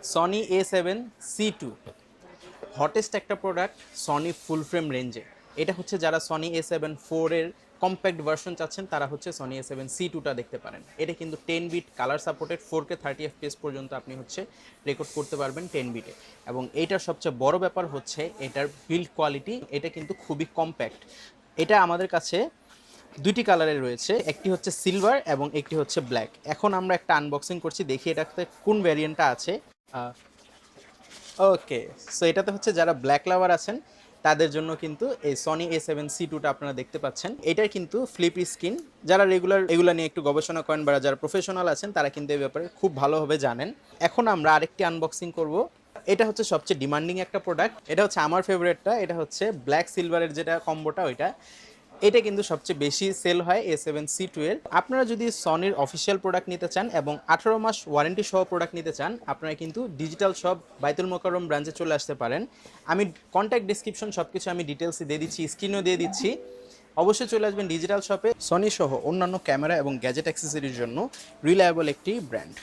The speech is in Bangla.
সনি A7C2 হটেস্ট একটা প্রোডাক্ট সনি ফুল ফ্রেম রেঞ্জে। এটা হচ্ছে যারা সনি A7 IV এর কম্প্যাক্ট ভার্সন চাচ্ছেন তারা হচ্ছে সনি A7C2টা দেখতে পারেন। এটা কিন্তু 10 bit colour supported, 4K 30 FPS পর্যন্ত আপনি হচ্ছে রেকর্ড করতে পারবেন 10 বিটে। এবং এইটার সবচেয়ে বড় ব্যাপার হচ্ছে এটার বিল্ড কোয়ালিটি, এটা কিন্তু খুবই কম্প্যাক্ট। এটা আমাদের কাছে দুইটি কালারের রয়েছে, একটি হচ্ছে সিলভার এবং একটি হচ্ছে ব্ল্যাক। এখন আমরা একটা আনবক্সিং করছি, দেখি এটাতে কোন ভ্যারিয়েন্টটা আছে। ওকে, সো এটাতে হচ্ছে যারা ব্ল্যাক লাভার আছেন তাদের জন্য কিন্তু এই সনি A7C2টা আপনারা দেখতে পাচ্ছেন। এটার কিন্তু ফ্লিপ স্ক্রিন, যারা রেগুলার এগুলো নিয়ে একটু গবেষণা করেন বা যারা প্রফেশনাল আছেন তারা কিন্তু এই ব্যাপারে খুব ভালোভাবে জানেন। এখন আমরা আরেকটি আনবক্সিং করব। এটা হচ্ছে সবচেয়ে ডিমান্ডিং একটা প্রোডাক্ট, এটা হচ্ছে আমার ফেভারিটটা, এটা হচ্ছে ব্ল্যাক সিলভারের যেটা কম্বোটা ওইটা। এটা কিন্তু সবচেয়ে বেশি সেল হয় A7C2 এর। আপনারা যদি সনির অফিসিয়াল প্রোডাক্ট নিতে চান এবং 18 মাস ওয়ারেন্টি সহ প্রোডাক্ট নিতে চান, আপনারা কিন্তু ডিজিটাল শপ বাইতুল মোকাররম ব্রাঞ্চে চলে আসতে পারেন। আমি কন্ট্যাক্ট ডিসক্রিপশন সব কিছু আমি ডিটেলসে দিয়ে দিচ্ছি, স্ক্রিনেও দিয়ে দিচ্ছি। অবশ্যই চলে আসবেন ডিজিটাল শপে। সনি সহ অন্যান্য ক্যামেরা এবং গ্যাজেট অ্যাক্সেসরির জন্য রিলায়েবল একটি ব্র্যান্ড।